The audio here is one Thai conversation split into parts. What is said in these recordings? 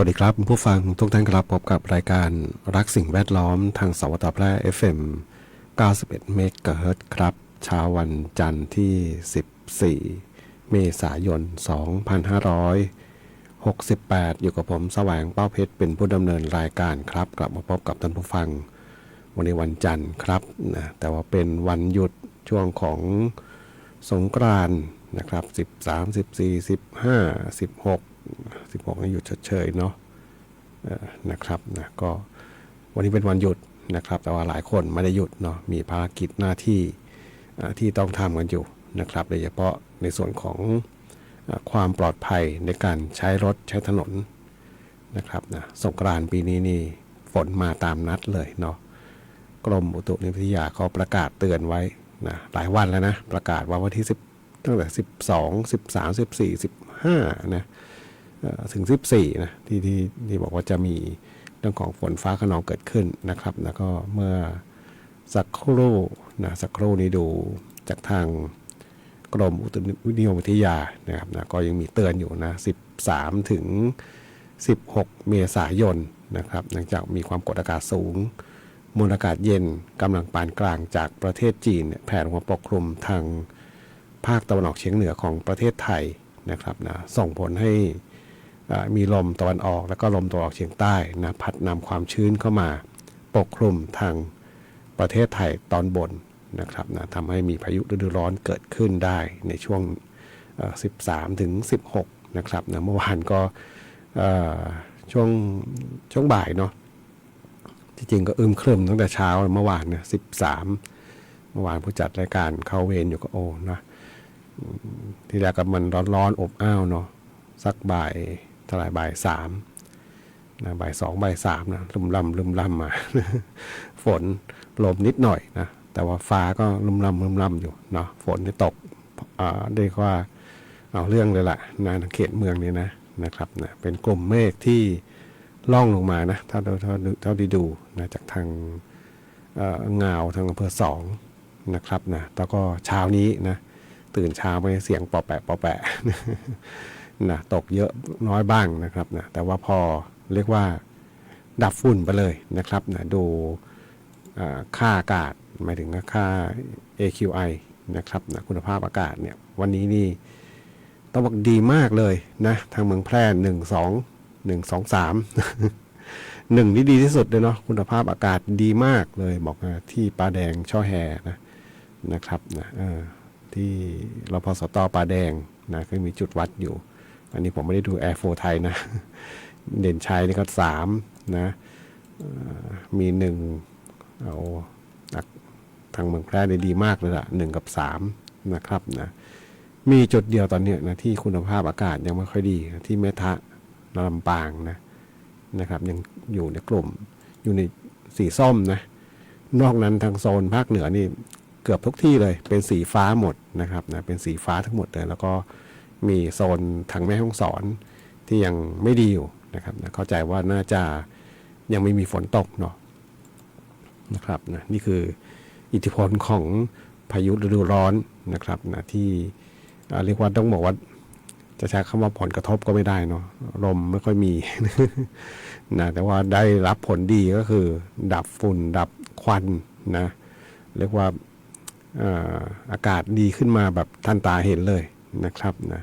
สวัสดีครับผู้ฟังทุกท่านครับพบกับรายการรักสิ่งแวดล้อมทางสวทแพร่ FM 91 เมกะเฮิรตซ์ครับเช้าวันจันทร์ที่14เมษายน2568อยู่กับผมแสวงเป้าเพชรเป็นผู้ดำเนินรายการครับกลับมาพบกับท่านผู้ฟังวันนี้วันจันทร์ครับนะแต่ว่าเป็นวันหยุดช่วงของสงกรานต์นะครับ13 14 15 16นี่หยุดเฉยๆเนาะนะครับนะก็วันนี้เป็นวันหยุดนะครับแต่ว่าหลายคนไม่ได้หยุดเนาะมีภารกิจหน้าที่ที่ต้องทำกันอยู่นะครับโดยเฉพาะในส่วนของความปลอดภัยในการใช้รถใช้ถนนนะครับนะสงกรานต์ปีนี้นี่ฝนมาตามนัดเลยเนาะกรมอุตุนิยมวิทยาเขาประกาศเตือนไว้นะหลายวันแล้วนะประกาศว่าวันที่10ตั้งแต่12 13 14 15นะถึง14นะที่บอกว่าจะมีเรื่องของฝนฟ้าคะนองเกิดขึ้นนะครับแล้วก็เมื่อสักครู่นี้ดูจากทางกรมอุตุนิยมวิทยานะครับนะก็ยังมีเตือนอยู่นะ13ถึง16เมษายนนะครับหลังจากมีความกดอากาศสูงมวลอากาศเย็นกำลังปานกลางจากประเทศจีนแผ่ลงมาปกคลุมทางภาคตะวันออกเฉียงเหนือของประเทศไทยนะครับนะส่งผลให้มีลมตะวันออกและก็ลมตะวันออกเฉียงใต้นะพัดนำความชื้นเข้ามาปกคลุมทางประเทศไทยตอนบนนะครับนะทำให้มีพายุฤดูร้อนเกิดขึ้นได้ในช่วง13ถึง16นะครับนะเมื่อวานก็ช่วงบ่ายเนาะที่จริงก็ครึมตั้งแต่เช้าเมื่อวานเนี่ย13เมื่อวานผู้จัดรายการเข้าเวรอยู่ก็โอ้นะที่แรกก็มันร้อนอบอ้าวเนาะสักบ่ายเท่าไหร่บ่าย3นะบ่าย2บ่าย3นะลุ่มล่ำมา ฝนลมนิดหน่อยนะแต่ว่าฟ้าก็ลุ่มล่ำอยู่เนาะฝนที่ตกเรียกว่าเอาเรื่องเลยล่ะนะเขตเมืองนี้นะครับนะเป็นกลุ่มเมฆที่ล่องลงมานะเท่าที่ดูนะจากทางงาวทางอำเภอ2นะครับนะแล้วก็เช้านี้นะตื่นเช้าไปเสียงปอแปะนะตกเยอะน้อยบ้างนะครับนะแต่ว่าพอเรียกว่าดับฝุ่นไปเลยนะครับนะดูค่าอากาศหมายถึงค่า AQI นะครับนะคุณภาพอากาศเนี่ยวันนี้นี่ต้องบอกดีมากเลยนะทางเมืองแพร่1 2 1 2 3 1นี่ดีที่สุดเลยเนาะคุณภาพอากาศดีมากเลยบอกที่ปลาแดงช่อแฮนะครับนะที่รพสตปลาแดงนะก็มีจุดวัดอยู่อันนี้ผมไม่ได้ดู Air 4 ไทยนะเด่นชัยนี่ก็3นะมี1เอาทางเมืองแพร่ดีมากเลยล่ะ1กับ3นะครับนะมีจุดเดียวตอนนี้นะที่คุณภาพอากาศยังไม่ค่อยดีที่แม่ทะลำปางนะครับยังอยู่ในกลุ่มอยู่ในสีส้มนะนอกนั้นทางโซนภาคเหนือนี่เกือบทุกที่เลยเป็นสีฟ้าหมดนะครับนะเป็นสีฟ้าทั้งหมดเลยแล้วก็มีโซนทางแม่ฮ่องสอนที่ยังไม่ดีอยู่นะครับนะเข้าใจว่าน่าจะยังไม่มีฝนตกเนาะนะครับนะนี่คืออิทธิพลของพายุฤดูร้อนนะครับนะที่เรียกว่าต้องบอกว่าจะใช้คำว่าผลกระทบก็ไม่ได้เนาะลมไม่ค่อยมี นะแต่ว่าได้รับผลดีก็คือดับฝุ่นดับควันนะเรียกว่าอากาศดีขึ้นมาแบบทันตาเห็นเลยนะครับนะ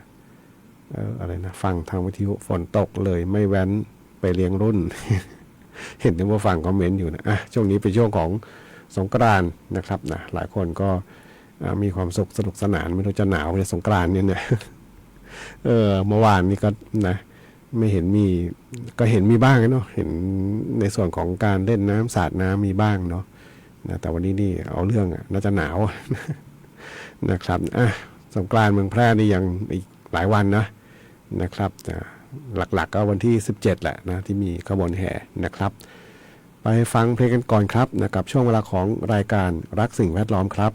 อะไรนะฟังทางวิทยุฝนตกเลยไม่แว้นไปเลี้ยงรุ่น เห็นที่ว่าฟังคอมเมนต์อยู่นะช่วงนี้เป็นช่วงของสงกรานต์นะครับนะหลายคนก็มีความสุขสนุกสนานไม่รู้จะหนาวในสงกรานต์เนี่ยนะเมื่อวานนี้ก็นะไม่เห็นมีก็เห็นมีบ้างเนาะเห็นในส่วนของการเล่นน้ำสาดน้ำมีบ้างเนาะนะแต่วันนี้นี่เอาเรื่องน่าจะหนาว นะครับสงกรานต์เมืองแพร่นี่ยังอีกหลายวันนะครับหลักๆก็วันที่17แหละนะที่มีขบวนแห่นะครับไปฟังเพลงกันก่อนครับนะกับช่วงเวลาของรายการรักสิ่งแวดล้อมครับ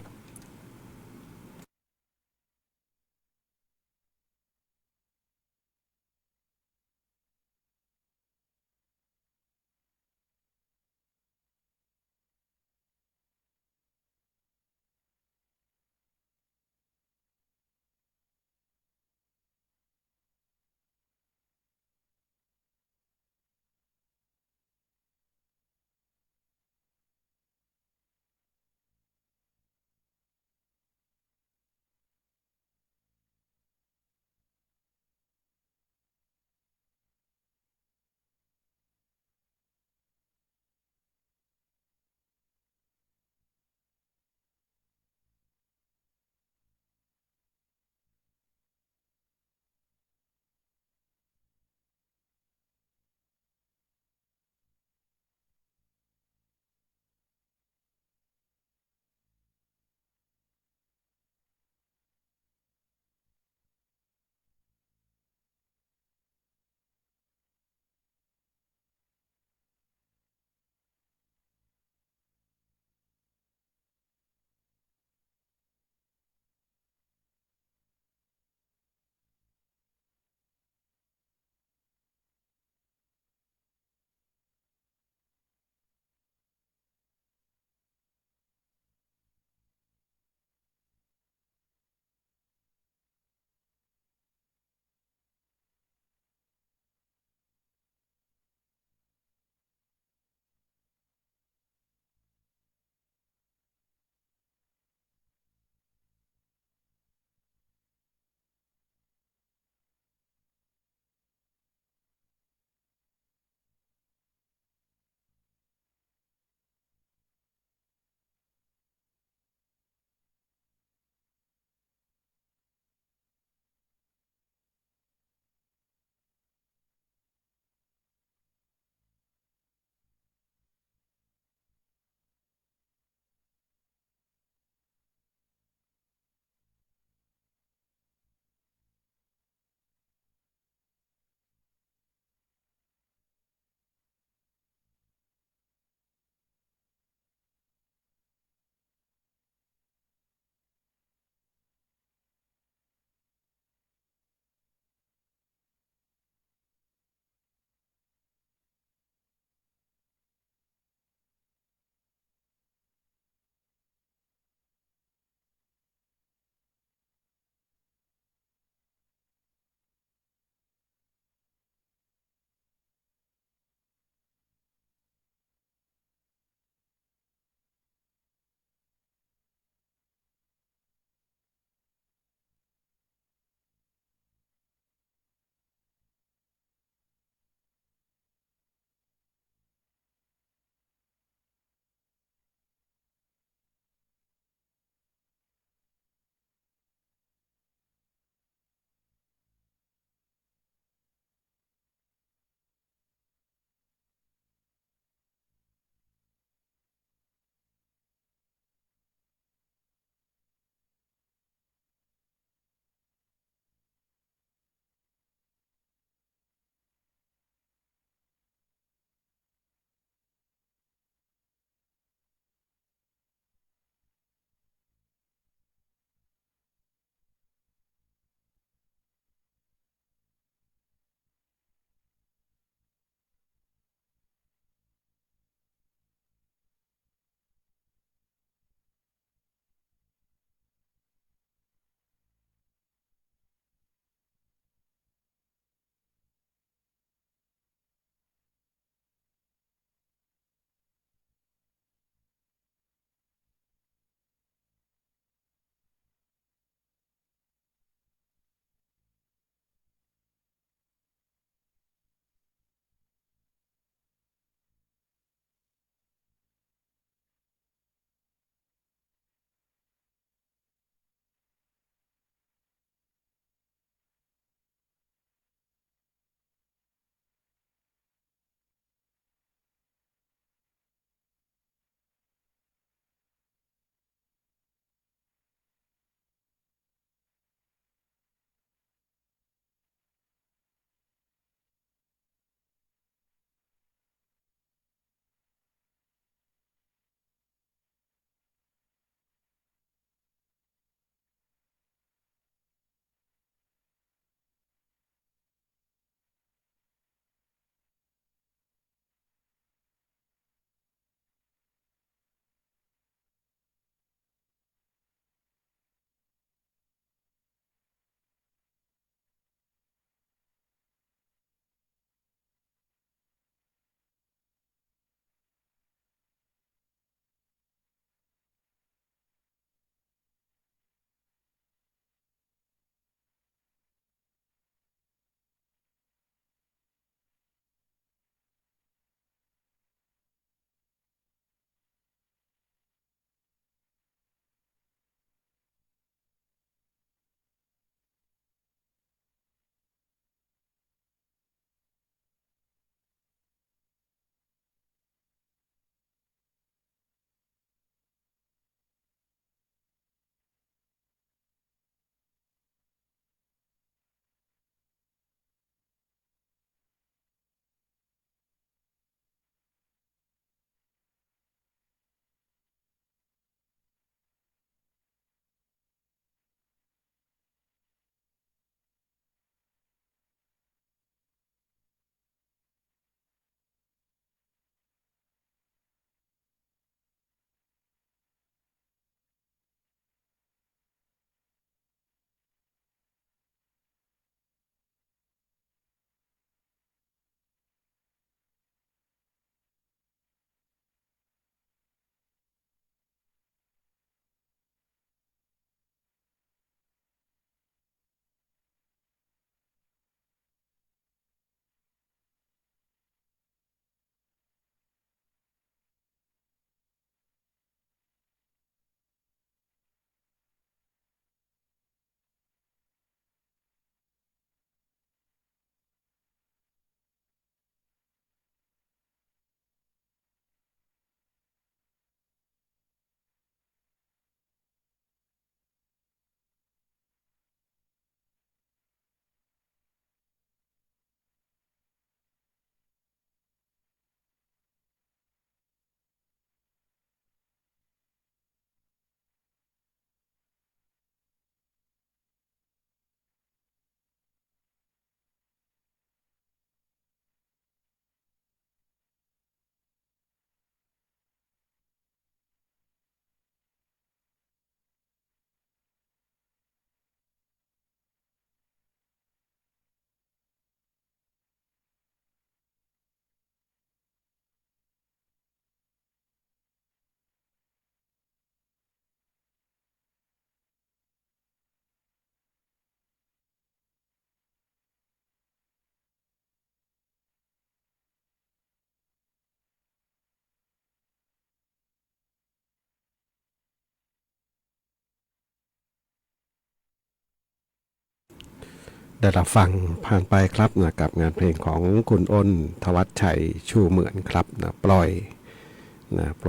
ได้รับฟังผ่านไปครับนะกับงานเพลงของคุณอ้นทวัชชัยชูเหมือนครับนะปล่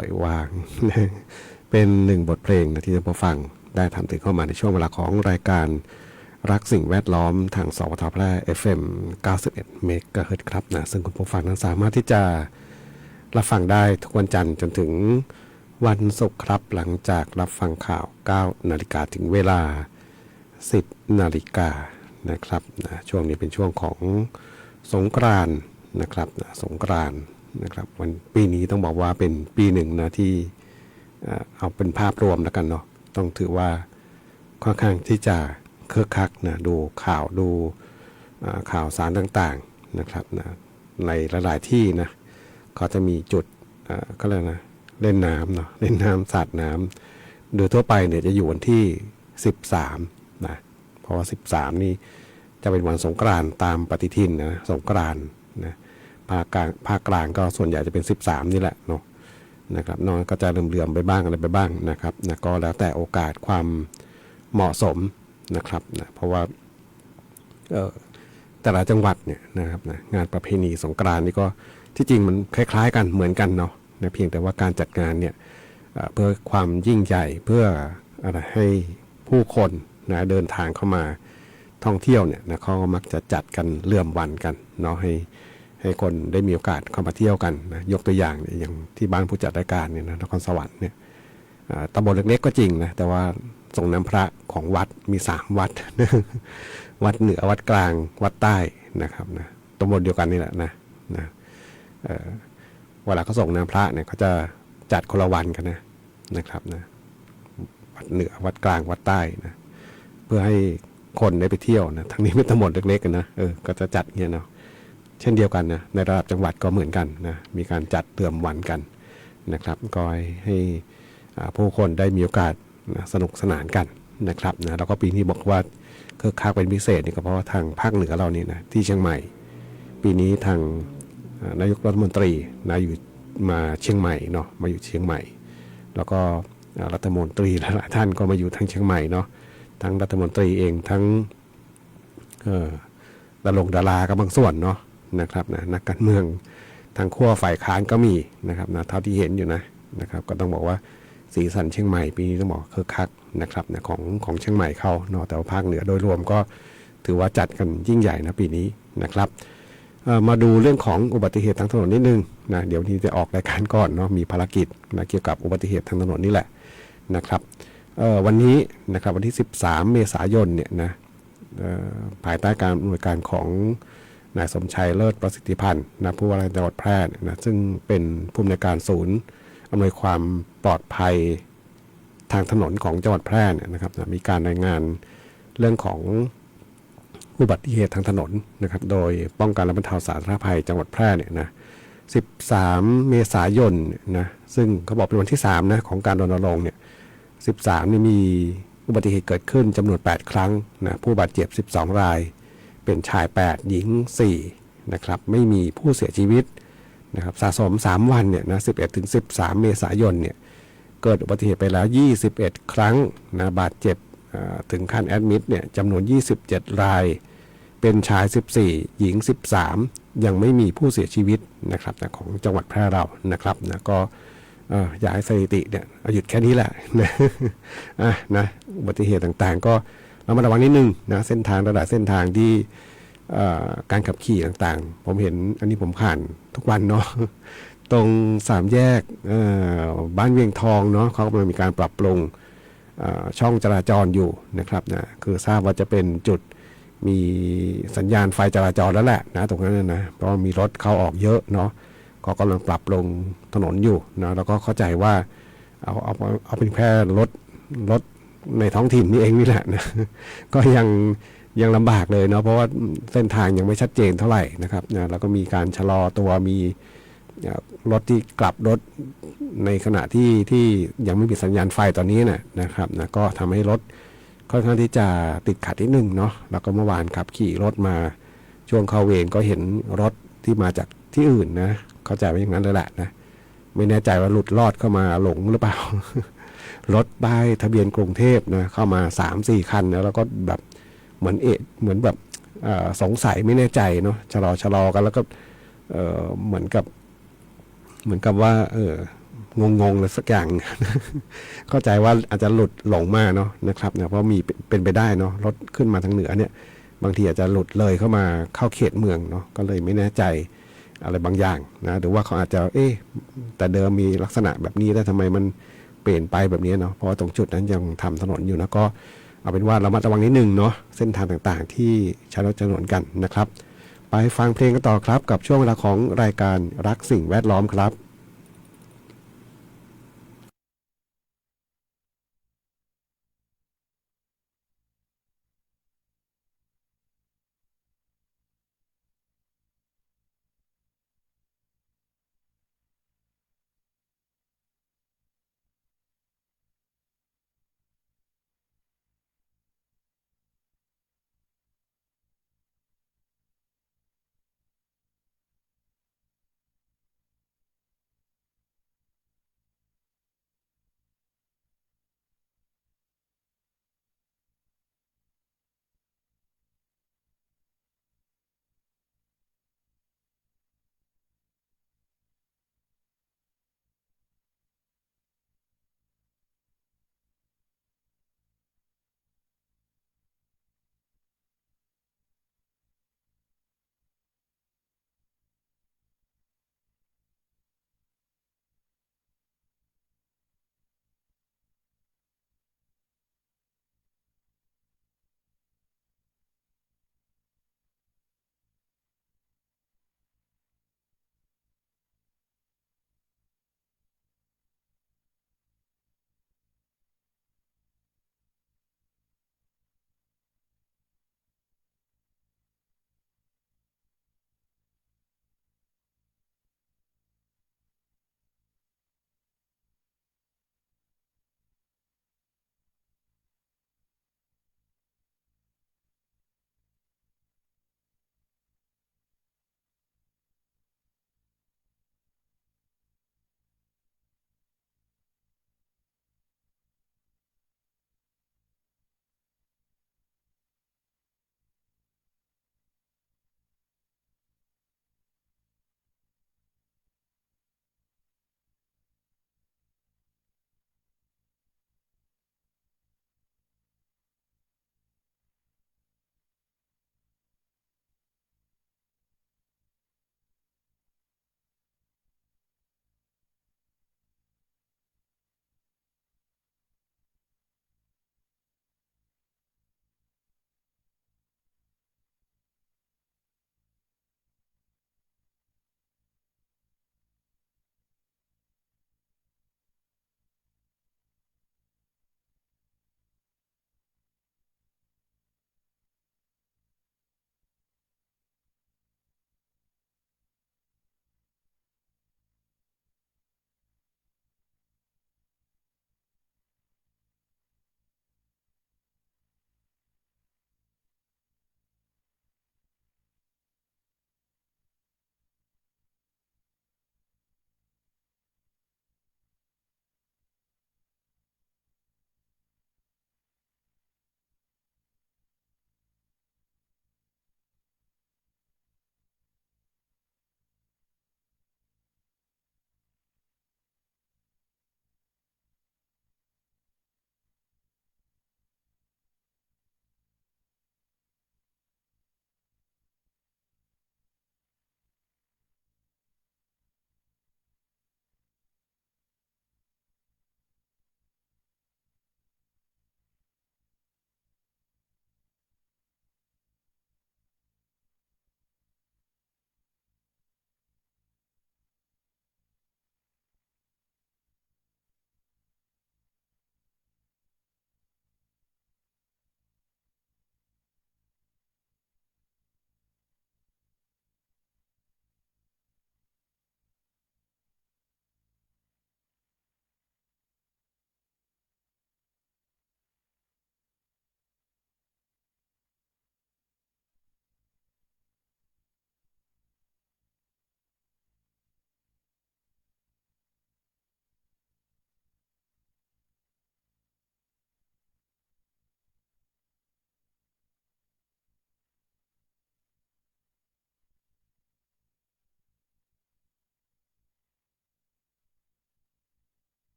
อยวาง เป็นหนึ่งบทเพลงนะที่ท่านผู้ฟังได้ทำถึงเข้ามาในช่วงเวลาของรายการรักสิ่งแวดล้อมทางสวทแพร่ FM 91 เมกะเฮิรตซ์ครับนะซึ่งคุณผู้ฟังนั้นสามารถที่จะรับฟังได้ทุกวันจันทร์จนถึงวันศุกร์ครับหลังจากรับฟังข่าว 9 นาฬิกาถึงเวลา 10 นาฬิกานะครับนะช่วงนี้เป็นช่วงของสงกรานต์นะครับนะสงกรานต์นะครับวันปีนี้ต้องบอกว่าเป็นปีหนึ่งนะที่เอาเป็นภาพรวมแล้วกันเนาะต้องถือว่าค่อนข้างที่จะคึกคักนะดูข่าวดูข่าวสารต่างๆนะครับนะในหลายๆที่นะเขาจะมีจุดก็เลยนะเล่นน้ำเนาะเล่นน้ำสาดน้ำโดยทั่วไปเนี่ยจะอยู่วันที่13นะเพราะว่า13นี่จะเป็นวันสงกรานต์ตามปฏิทินนะสงกรานต์นะภาคกลางก็ส่วนใหญ่จะเป็น13นี่แหละเนาะนะครับน้องก็จะเลื่อมๆไปบ้างอะไรไปบ้างนะครับนะก็แล้วแต่โอกาสความเหมาะสมนะครับนะเพราะว่าแต่ละจังหวัดเนี่ยนะครับนะงานประเพณีสงกรานต์นี่ก็ที่จริงมันคล้ายๆกันเหมือนกันเนาะนะเพียงแต่ว่าการจัดงานเนี่ยเพื่อความยิ่งใหญ่เพื่ออะไรให้ผู้คนนะเดินทางเข้ามาท่องเที่ยวเนี่ยนะเขาก็มักจะจัดกันเลื่อมวันกันเนาะให้คนได้มีโอกาสเข้ามาเที่ยวกันนะยกตัวอย่างเนี่ยอย่างที่บ้านผู้จัดรายการเนี่ยนะนครสวรรค์เนี่ยตำบลเล็กๆก็จริงนะแต่ว่าส่งน้ำพระของวัดมี3วัด วัดเหนือวัดกลางวัดใต้นะครับนะตำบลเดียวกันนี่แหละนะเวลาเขาส่งน้ำพระเนี่ยเขาจะจัดคนละวันกันนะครับนะวัดเหนือวัดกลางวัดใต้นะเพื่อให้คนได้ไปเที่ยวนะทั้งนี้เป็นตำบลเล็กๆกันนะก็จะจัดเงี้ยเนาะเช่นเดียวกันนะในระดับจังหวัดก็เหมือนกันนะมีการจัดเลื่อมวันกันนะครับก็ให้ผู้คนได้มีโอกาสนะสนุกสนานกันนะครับนะแล้วก็ปีนี้บอกว่าคึกคักเป็นพิเศษนี่ก็เพราะว่าทางภาคเหนือเรานี่นะที่เชียงใหม่ปีนี้ทางนายกรัฐมนตรีนะอยู่มาเชียงใหม่เนาะมาอยู่เชียงใหม่แล้วก็รัฐมนตรีหลายท่านก็มาอยู่ทางเชียงใหม่เนาะทั้งรัฐมนตรีเองทั้งดาราก็บางส่วนเนาะนะครับนะนักการเมืองทางขั้วฝ่ายค้านก็มีนะครับนะเท่าที่เห็นอยู่นะครับก็ต้องบอกว่าสีสันเชียงใหม่ปีนี้ต้องบอกคึกคักนะครับนะของเชียงใหม่เขาเนาะแต่ว่าภาคเหนือโดยรวมก็ถือว่าจัดกันยิ่งใหญ่นะปีนี้นะครับมาดูเรื่องของอุบัติเหตุทางถนนนิดนึงนะเดี๋ยวนี้จะออกรายการก่อนเนาะมีภารกิจนะเกี่ยวกับอุบัติเหตุทางถนนนี่แหละนะครับวันนี้นะครับวันที่13เมษายนเนี่ยนะภายใต้การอำนวยการของนายสมชัยเลิศประสิทธิพันธ์นะผู้ว่าราชการจังหวัดแพร่นะซึ่งเป็นผู้อำนวยการศูนย์อำนวยความปลอดภัยทางถนนของจังหวัดแพร่เนี่ยนะครับนะมีการรายงานเรื่องของอุบัติเหตุทางถนนนะครับโดยป้องกันและบรรเทาสาธารณภัยจังหวัดแพร่เนี่ยนะ13เมษายนนะซึ่งเขาบอกเป็นวันที่3นะของการรณรงค์เนี่ย13นี่มีอุบัติเหตุเกิดขึ้นจำนวน8ครั้งนะผู้บาดเจ็บ12รายเป็นชาย8หญิง4นะครับไม่มีผู้เสียชีวิตนะครับสะสม3วันเนี่ยนะ11ถึง13เมษายนเนี่ยเกิดอุบัติเหตุไปแล้ว21ครั้งนะบาดเจ็บถึงขั้นแอดมิดเนี่ยจำนวน27รายเป็นชาย14หญิง13ยังไม่มีผู้เสียชีวิตนะครับนะของจังหวัดแพร่เรานะครับนะก็อยากให้สถิติเนี่ยหยุดแค่นี้แหละนะอุบัติเหตุต่างๆก็เรามาระวังนิดนึงนะเส้นทางระดับเส้นทางที่การขับขี่ต่างๆผมเห็นอันนี้ผมผ่านทุกวันเนาะตรง3แยกบ้านเวียงทองเนาะเขากำลังมีการปรับปรุงช่องจราจรอยู่นะครับนะคือทราบว่าจะเป็นจุดมีสัญญาณไฟจราจรแล้วแหละนะตรงนั้นนะเพราะมีรถเข้าออกเยอะเนาะก็กำลังปรับปรุงถนนอยู่นะแล้วก็เข้าใจว่าเอาเป็นแค่รถในท้องถิ่นนี่เองนี่แหละนะก็ยังลำบากเลยเนาะเพราะว่าเส้นทางยังไม่ชัดเจนเท่าไหร่นะครับนะแล้วก็มีการชะลอตัวมีรถที่กลับรถในขณะที่ยังไม่มีสัญญาณไฟตอนนี้นะครับนะก็ทำให้รถค่อนข้างที่จะติดขัดนิดนึงเนาะแล้วก็เมื่อวานขับขี่รถมาช่วงเข้าเวรก็เห็นรถที่มาจากที่อื่นนะเข้าใจว่าอย่างนั้นเลยแหละนะไม่แน่ใจว่าหลุดรอดเข้ามาหลงหรือเปล่า รถป้ายทะเบียนกรุงเทพนะเข้ามา 3-4 คันแล้วก็แบบเหมือนแบบ สงสัยไม่แน่ใจเนาะชะลอกันแล้วก็เหมือนกับว่างงเลยสักอย่าง เข้าใจว่าอาจจะหลุดหลงมาเนาะนะครับเนี่ยเพราะมีเป็นไปได้เนาะรถขึ้นมาทางเหนือเนี่ยบางทีอาจจะหลุดเลยเข้ามาเข้าเขตเมืองเนาะก็เลยไม่แน่ใจอะไรบางอย่างนะหรือว่าเขาอาจจะแต่เดิมมีลักษณะแบบนี้แต่ทำไมมันเปลี่ยนไปแบบนี้เนาะเพราะว่าตรงจุดนั้นยังทำถนนอยู่นะก็เอาเป็นว่าเรามาระวังนิดนึงเนาะเส้นทางต่างๆที่ใช้รถใช้ถนนกันนะครับไปฟังเพลงกันต่อครับกับช่วงเวลาของรายการรักสิ่งแวดล้อมครับ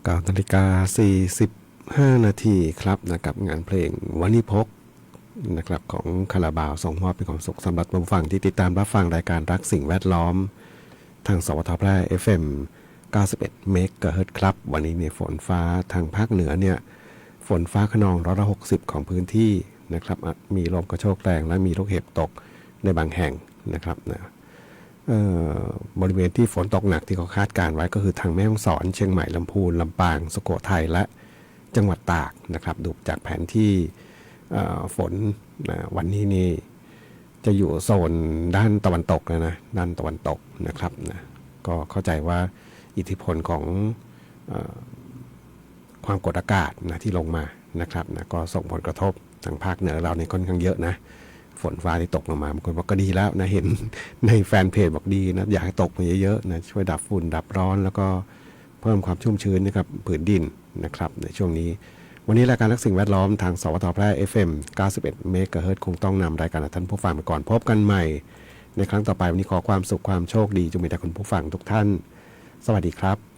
9:45 นาทีครับนะกับงานเพลงวันนี้พกนะครับของคาราบาวส่งมอบเป็นความสุขสำหรับผู้ฟังที่ติดตามรับฟังรายการรักสิ่งแวดล้อมทางสวทแพร่ FM 91 เมกะเฮิรตซ์ครับวันนี้เนี่ยฝนฟ้าทางภาคเหนือเนี่ยฝนฟ้าขนอง160ของพื้นที่นะครับมีลมกระโชกแรงและมีลูกเห็บตกในบางแห่งนะครับนะบริเวณที่ฝนตกหนักที่เขาคาดการไว้ก็คือทางแม่ฮ่องสอนเชียงใหม่ลำพูนลำปางสุโขทัยและจังหวัดตากนะครับดูจากแผนที่ฝนวันนี้นี่จะอยู่โซนด้านตะวันตกนะด้านตะวันตกนะครับนะก็เข้าใจว่าอิทธิพลของความกดอากาศนะที่ลงมานะครับนะก็ส่งผลกระทบทางภาคเหนือเราในค่อนข้างเยอะนะฝนฟ้าที่ตกลงมาบางคนบอกก็ดีแล้วนะเห็นในแฟนเพจบอกดีนะอยากให้ตกมาเยอะๆนะช่วยดับฝุ่นดับร้อนแล้วก็เพิ่มความชุ่มชื้นนะครับผืนดินนะครับในช่วงนี้วันนี้รายการรักสิ่งแวดล้อมทางสวทแพร่ FM 91 เมกะเฮิรตซ์คงต้องนำรายการท่านผู้ฟังไปก่อนพบกันใหม่ในครั้งต่อไปวันนี้ขอความสุขความโชคดีจงมีแด่คุณผู้ฟังทุกท่านสวัสดีครับ